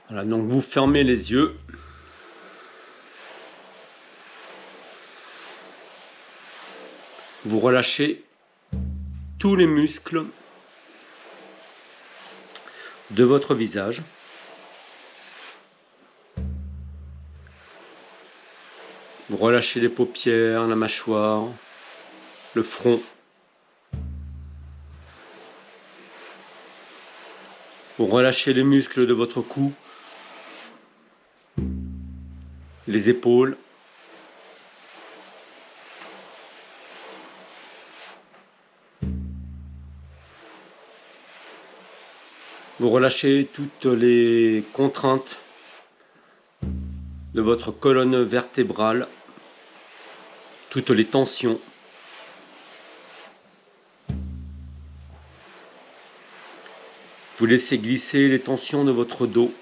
Voilà, donc vous fermez les yeux. Vous relâchez tous les muscles de votre visage. Vous relâchez les paupières, la mâchoire, le front. Vous relâchez les muscles de votre cou, les épaules. Vous relâchez toutes les contraintes de votre colonne vertébrale, toutes les tensions. Vous laissez glisser les tensions de votre dos.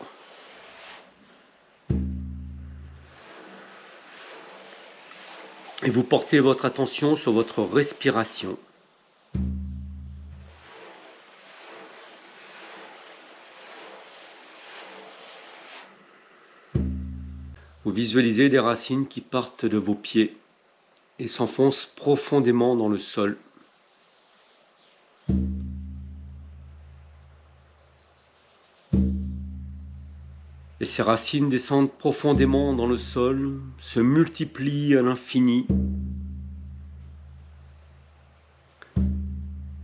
Et vous portez votre attention sur votre respiration. Vous visualisez des racines qui partent de vos pieds et s'enfoncent profondément dans le sol. Et ces racines descendent profondément dans le sol, se multiplient à l'infini.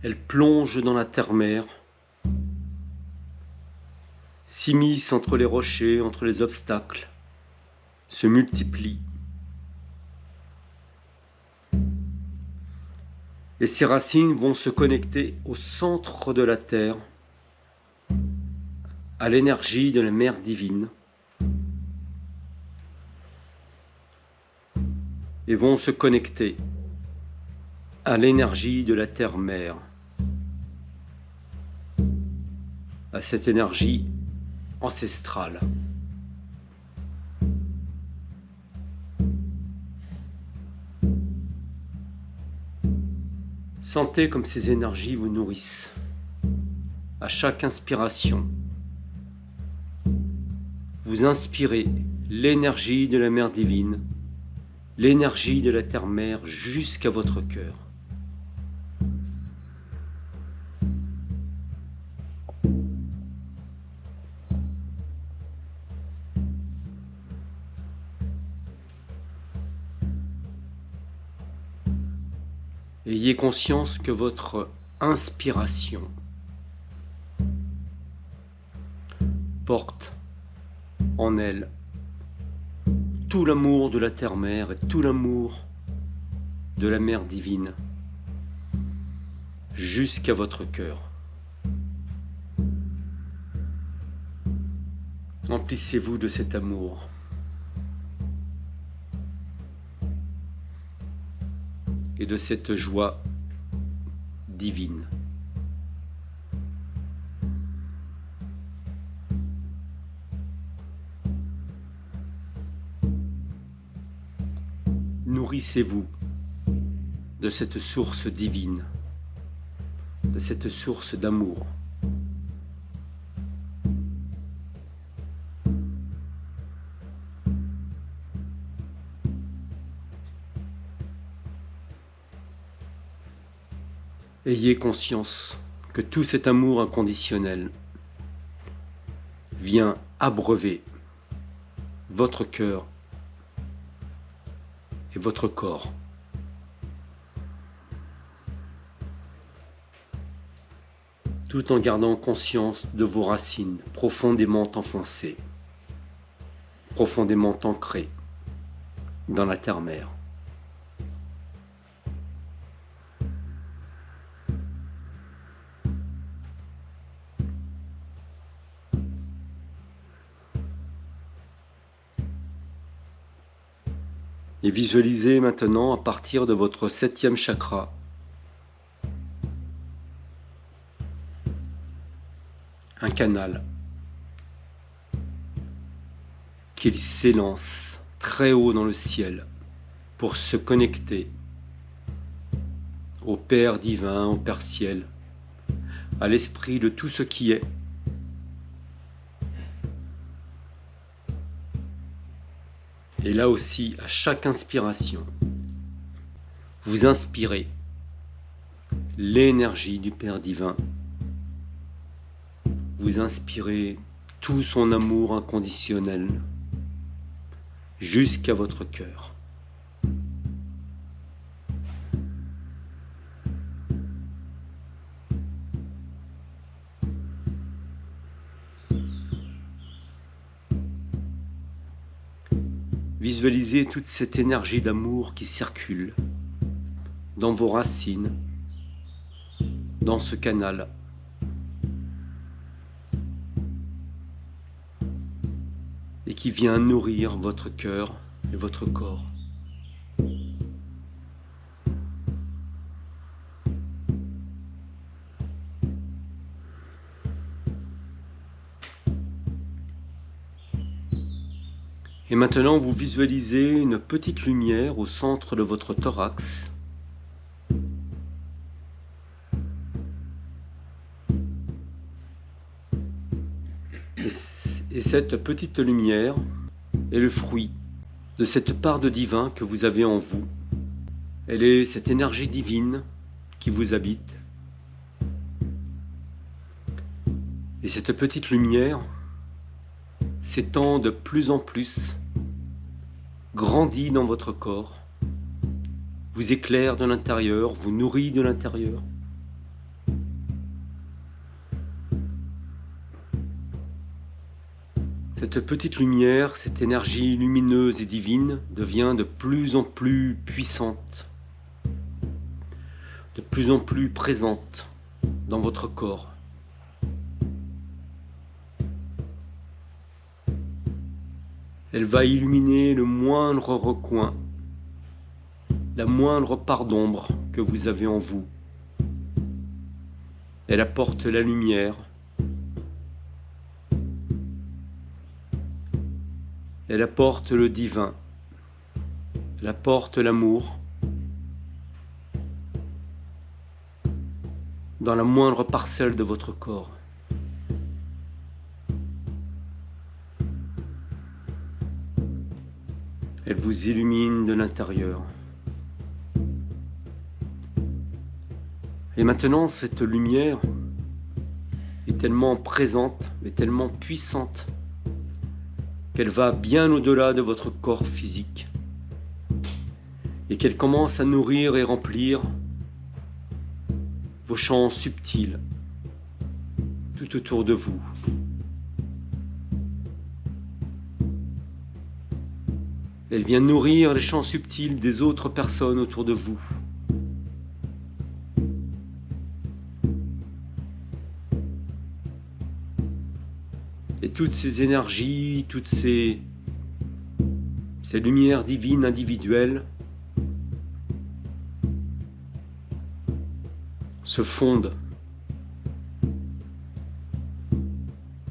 Elles plongent dans la terre-mère, s'immiscent entre les rochers, entre les obstacles, se multiplient. Et ces racines vont se connecter au centre de la terre, à l'énergie de la mère divine, et vont se connecter à l'énergie de la terre-mère, à cette énergie ancestrale. Sentez comme ces énergies vous nourrissent. À chaque inspiration, vous inspirez l'énergie de la mère divine, l'énergie de la terre-mère jusqu'à votre cœur. Ayez conscience que votre inspiration porte en elle tout l'amour de la terre-mère et tout l'amour de la mère divine jusqu'à votre cœur. Emplissez-vous de cet amour. Et de cette joie divine. Nourrissez-vous de cette source divine, de cette source d'amour. Ayez conscience que tout cet amour inconditionnel vient abreuver votre cœur et votre corps. Tout en gardant conscience de vos racines profondément enfoncées, profondément ancrées dans la terre-mère. Et visualisez maintenant à partir de votre 7e chakra un canal qui s'élance très haut dans le ciel pour se connecter au Père divin, au Père ciel, à l'esprit de tout ce qui est, Et là aussi, à chaque inspiration, vous inspirez l'énergie du Père divin. Vous inspirez tout son amour inconditionnel jusqu'à votre cœur. Visualisez toute cette énergie d'amour qui circule dans vos racines, dans ce canal. Et qui vient nourrir votre cœur et votre corps. Et maintenant, vous visualisez une petite lumière au centre de votre thorax. Et cette petite lumière est le fruit de cette part de divin que vous avez en vous. Elle est cette énergie divine qui vous habite. Et cette petite lumière s'étend de plus en plus, grandit dans votre corps, vous éclaire de l'intérieur, vous nourrit de l'intérieur. Cette petite lumière, cette énergie lumineuse et divine devient de plus en plus puissante, de plus en plus présente dans votre corps. Elle va illuminer le moindre recoin, la moindre part d'ombre que vous avez en vous. Elle apporte la lumière. Elle apporte le divin. Elle apporte l'amour. Dans la moindre parcelle de votre corps. Elle vous illumine de l'intérieur. Et maintenant, cette lumière est tellement présente et tellement puissante qu'elle va bien au-delà de votre corps physique et qu'elle commence à nourrir et remplir vos champs subtils tout autour de vous. Elle vient nourrir les champs subtils des autres personnes autour de vous. Et toutes ces énergies, toutes ces lumières divines individuelles se fondent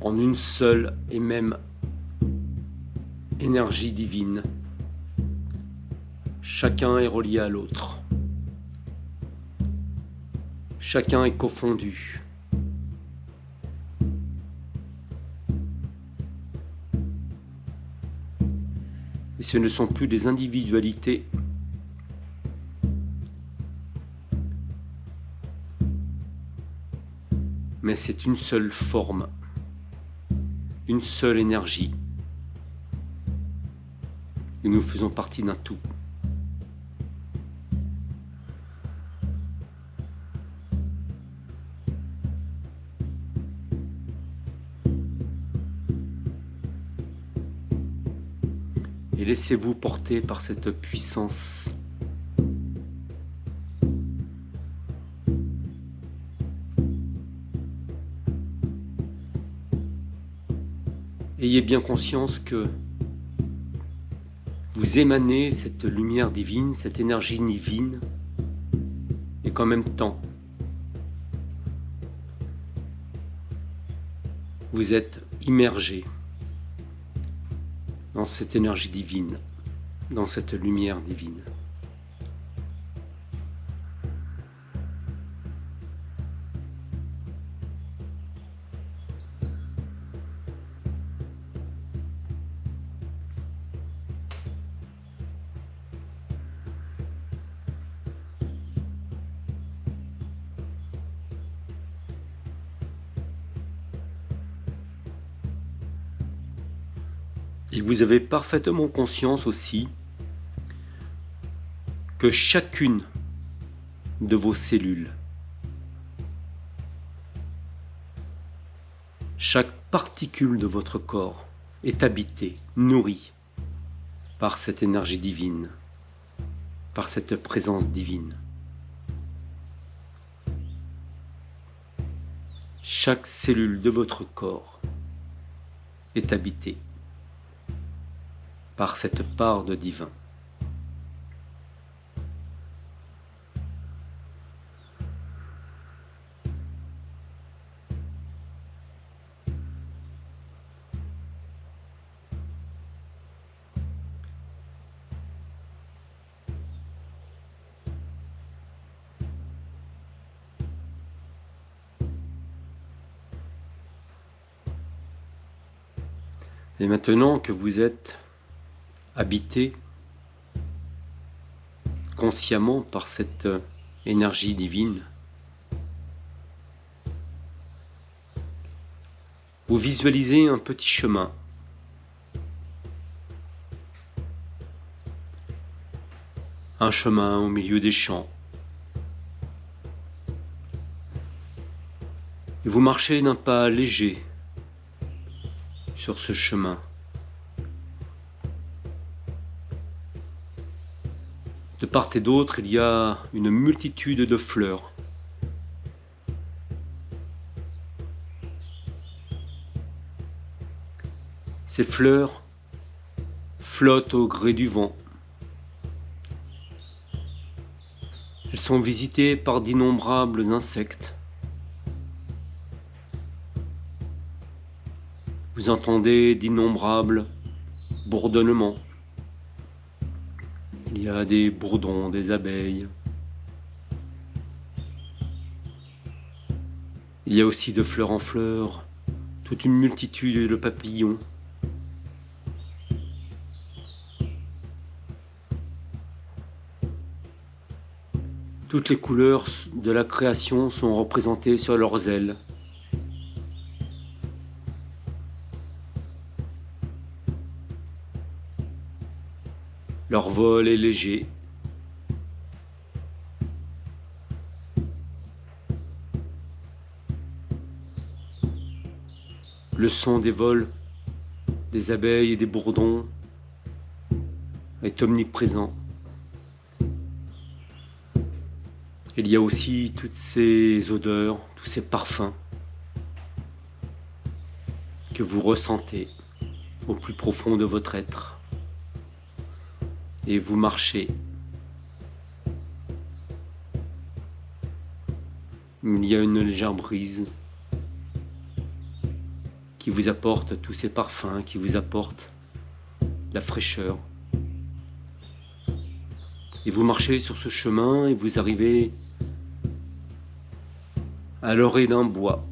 en une seule et même énergie divine. Chacun est relié à l'autre. Chacun est confondu. Et ce ne sont plus des individualités, mais c'est une seule forme, une seule énergie. Et nous faisons partie d'un tout. Et laissez-vous porter par cette puissance. Ayez bien conscience que vous émanez cette lumière divine, cette énergie divine, et qu'en même temps, vous êtes immergé dans cette énergie divine, dans cette lumière divine. Et vous avez parfaitement conscience aussi que chacune de vos cellules, chaque particule de votre corps est habitée, nourrie par cette énergie divine, par cette présence divine. Chaque cellule de votre corps est habitée par cette part de divin. Et maintenant que vous êtes habité consciemment par cette énergie divine, vous visualisez un petit chemin. Un chemin au milieu des champs. Et vous marchez d'un pas léger sur ce chemin. De part et d'autre, il y a une multitude de fleurs. Ces fleurs flottent au gré du vent. Elles sont visitées par d'innombrables insectes. Vous entendez d'innombrables bourdonnements. Il y a des bourdons, des abeilles. Il y a aussi de fleur en fleur, toute une multitude de papillons. Toutes les couleurs de la création sont représentées sur leurs ailes. Leur vol est léger. Le son des vols des abeilles et des bourdons est omniprésent. Il y a aussi toutes ces odeurs, tous ces parfums que vous ressentez au plus profond de votre être. Et vous marchez. Il y a une légère brise qui vous apporte tous ces parfums, qui vous apporte la fraîcheur. Et vous marchez sur ce chemin et vous arrivez à l'orée d'un bois.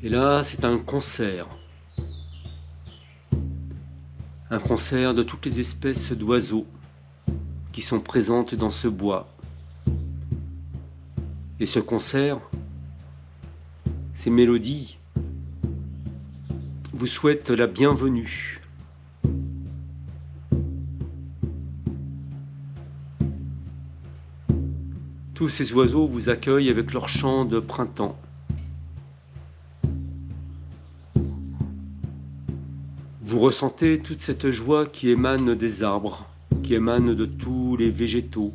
Et là, c'est un concert. Un concert de toutes les espèces d'oiseaux qui sont présentes dans ce bois. Et ce concert, ces mélodies, vous souhaitent la bienvenue. Tous ces oiseaux vous accueillent avec leur chant de printemps. Vous ressentez toute cette joie qui émane des arbres, qui émane de tous les végétaux,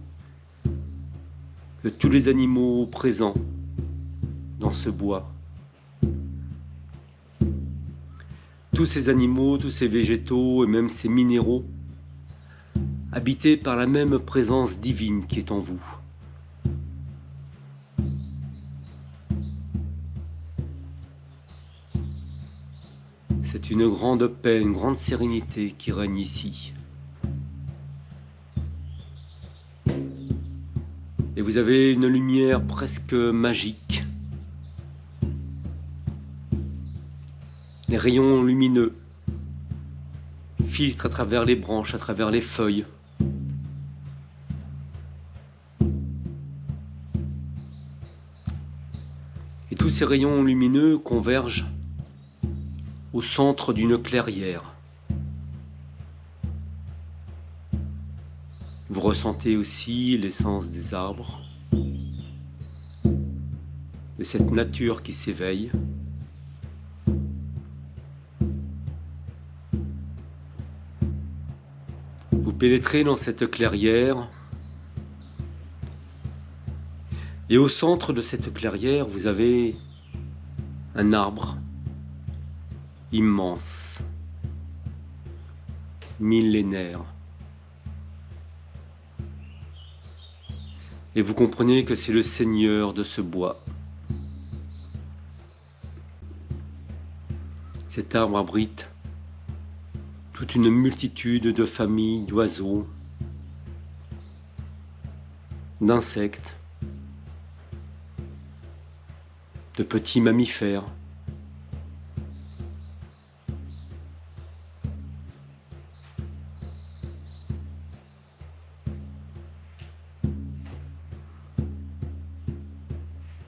de tous les animaux présents dans ce bois. Tous ces animaux, tous ces végétaux et même ces minéraux, habités par la même présence divine qui est en vous. C'est une grande paix, une grande sérénité qui règne ici. Et vous avez une lumière presque magique. Les rayons lumineux filtrent à travers les branches, à travers les feuilles. tous ces rayons lumineux convergent au centre d'une clairière. Vous ressentez aussi l'essence des arbres, de cette nature qui s'éveille. Vous pénétrez dans cette clairière et au centre de cette clairière, vous avez un arbre immense, millénaire. Et vous comprenez que c'est le seigneur de ce bois. Cet arbre abrite toute une multitude de familles d'oiseaux, d'insectes, de petits mammifères.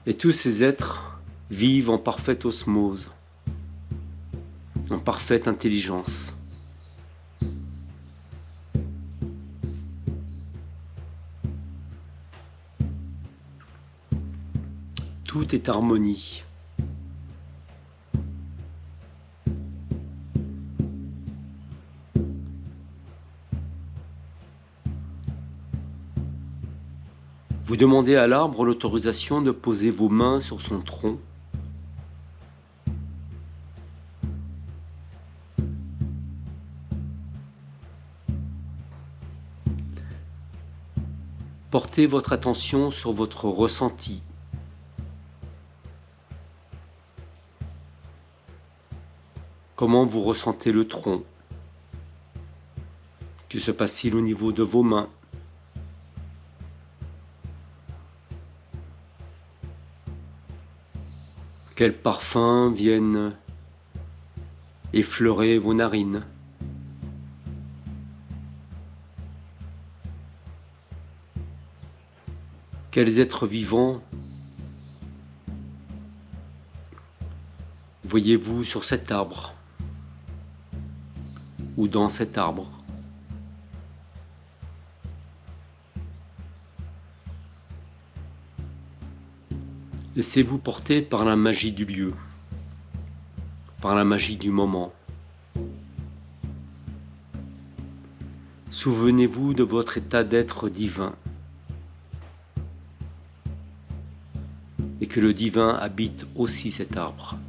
Et tous ces êtres vivent en parfaite osmose, en parfaite intelligence. Tout est harmonie. Vous demandez à l'arbre l'autorisation de poser vos mains sur son tronc. Portez votre attention sur votre ressenti. Comment vous ressentez le tronc? Que se passe-t-il au niveau de vos mains? Quels parfums viennent effleurer vos narines? Quels êtres vivants voyez-vous sur cet arbre ou dans cet arbre? Laissez-vous porter par la magie du lieu, par la magie du moment. Souvenez-vous de votre état d'être divin et que le divin habite aussi cet arbre.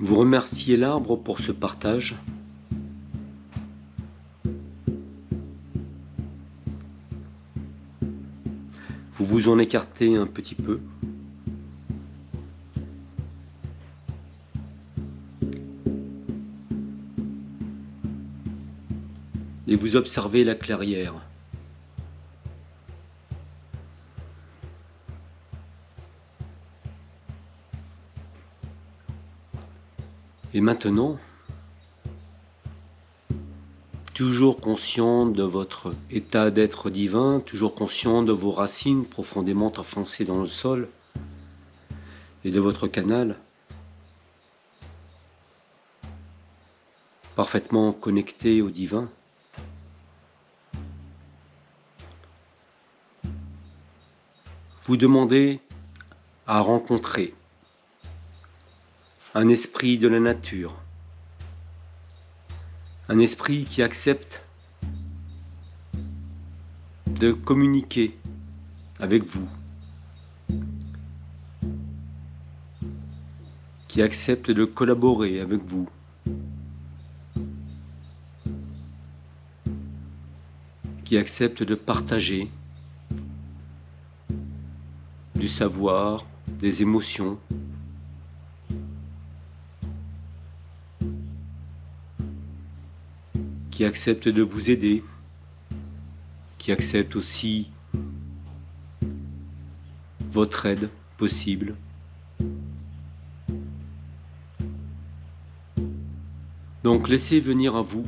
Vous remerciez l'arbre pour ce partage. Vous vous en écartez un petit peu. Et vous observez la clairière. Et maintenant, toujours conscient de votre état d'être divin, toujours conscient de vos racines profondément enfoncées dans le sol et de votre canal, parfaitement connecté au divin, vous demandez à rencontrer un esprit de la nature, Un esprit qui accepte de communiquer avec vous, qui accepte de collaborer avec vous, qui accepte de partager du savoir, des émotions, qui accepte de vous aider, qui accepte aussi votre aide possible. Donc laissez venir à vous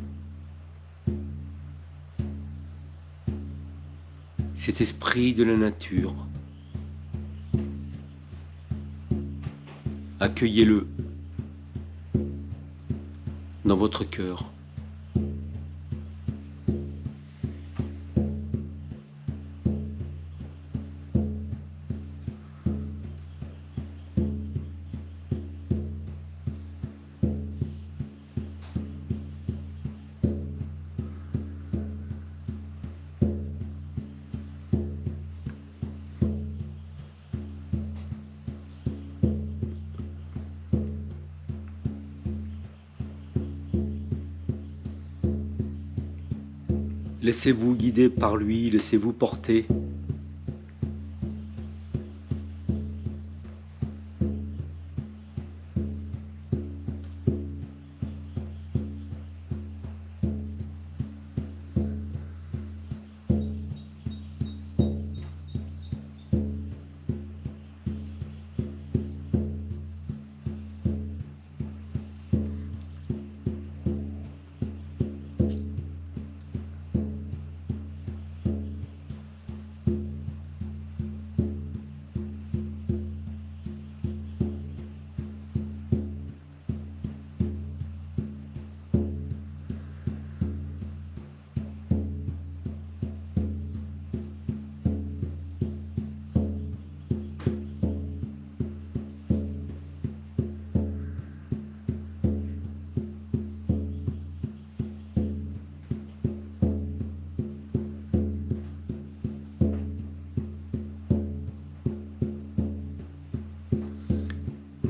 cet esprit de la nature. Accueillez-le dans votre cœur. Laissez-vous guider par lui, laissez-vous porter.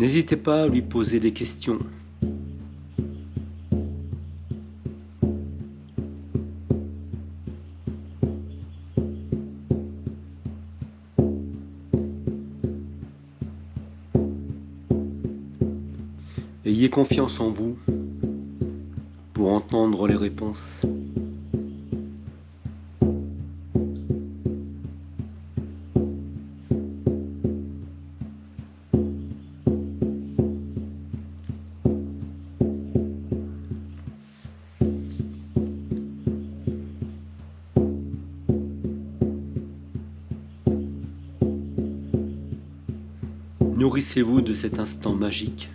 N'hésitez pas à lui poser des questions. Ayez confiance en vous pour entendre les réponses. Nourrissez-vous de cet instant magique.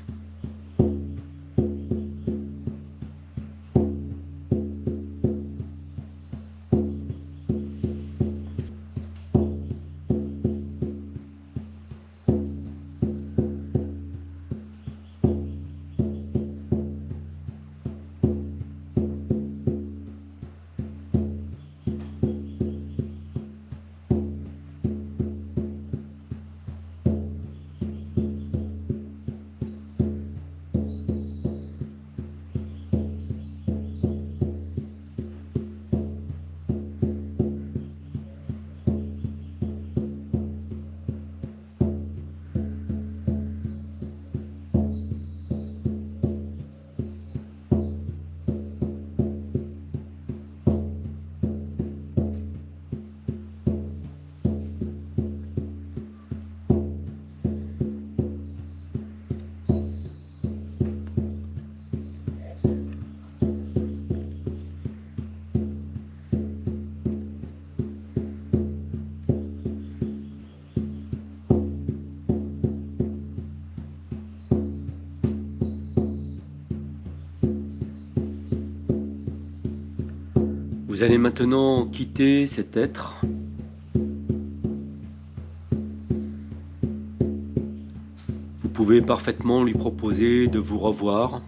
Vous allez maintenant quitter cet être. Vous pouvez parfaitement lui proposer de vous revoir.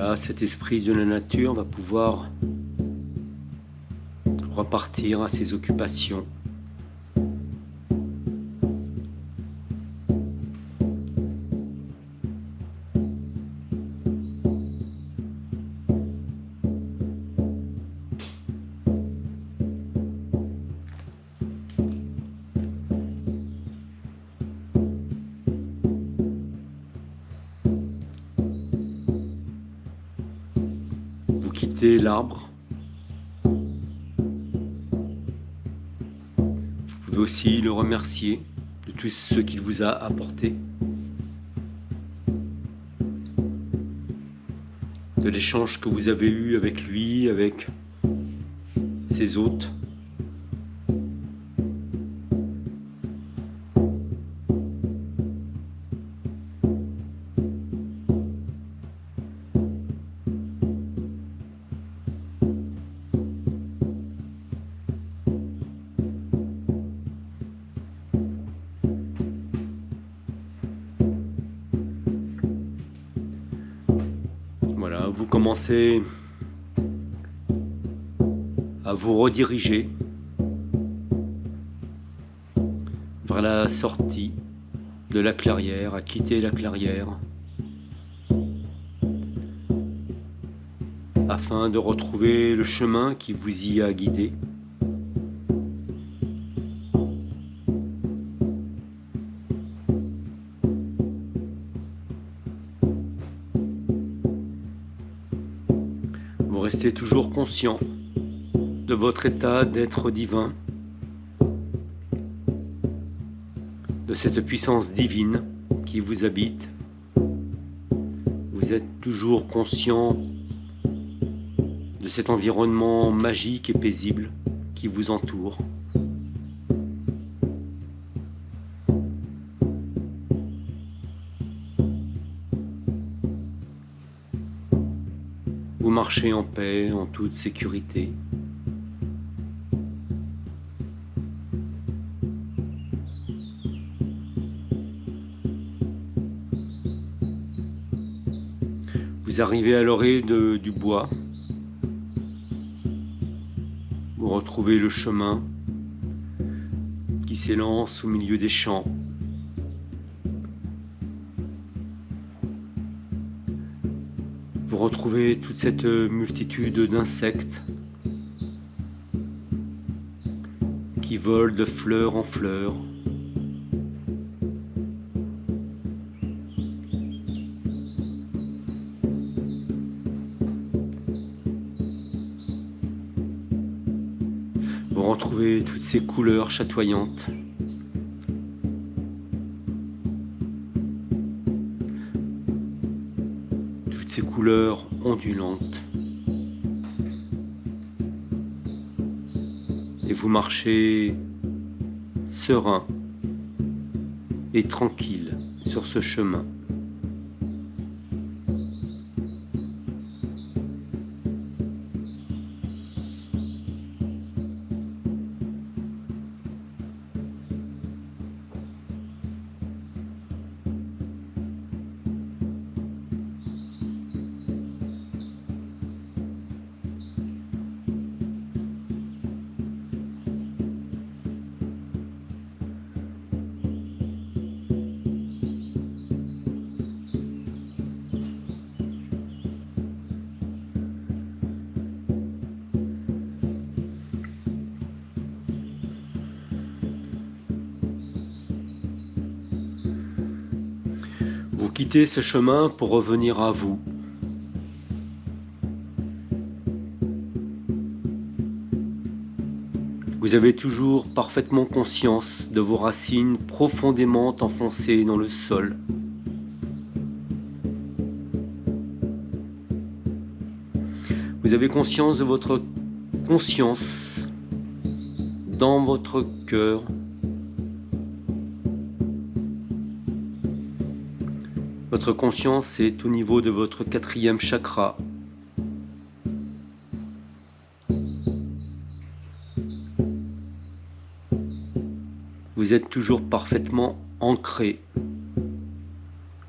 Voilà, cet esprit de la nature va pouvoir repartir à ses occupations. Vous quittez l'arbre. Vous pouvez aussi le remercier de tout ce qu'il vous a apporté, de l'échange que vous avez eu avec lui, avec ses hôtes. Voilà, vous commencez à vous rediriger vers la sortie de la clairière, à quitter la clairière, afin de retrouver le chemin qui vous y a guidé. Vous restez toujours conscient de votre état d'être divin, de cette puissance divine qui vous habite. Vous êtes toujours conscient de cet environnement magique et paisible qui vous entoure. Vous marchez en paix, en toute sécurité. Vous arrivez à l'orée du bois. Vous retrouvez le chemin qui s'élance au milieu des champs. Vous retrouvez toute cette multitude d'insectes qui volent de fleur en fleur. Vous retrouvez toutes ces couleurs chatoyantes. Toutes ces couleurs ondulantes. Et vous marchez serein et tranquille sur ce chemin. Vous quittez ce chemin pour revenir à vous. Vous avez toujours parfaitement conscience de vos racines profondément enfoncées dans le sol. Vous avez conscience de votre conscience dans votre cœur. Votre conscience est au niveau de votre 4e chakra. Vous êtes toujours parfaitement ancré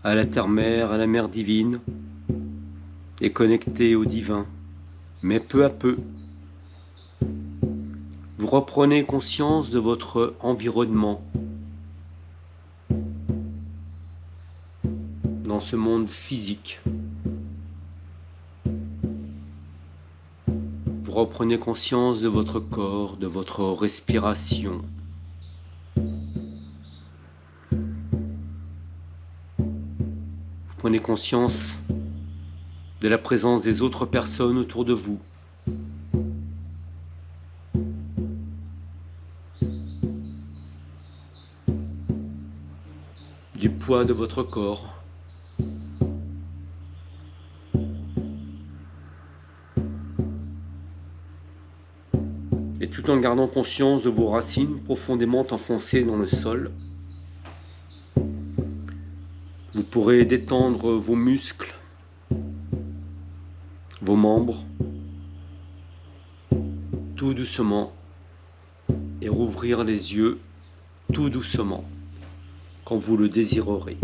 à la terre-mère, à la mère divine, et connecté au divin, mais peu à peu, vous reprenez conscience de votre environnement dans ce monde physique. Vous reprenez conscience de votre corps, de votre respiration. Vous prenez conscience de la présence des autres personnes autour de vous. Du poids de votre corps. Et tout en gardant conscience de vos racines profondément enfoncées dans le sol, vous pourrez détendre vos muscles, vos membres, tout doucement, et rouvrir les yeux tout doucement, quand vous le désirerez.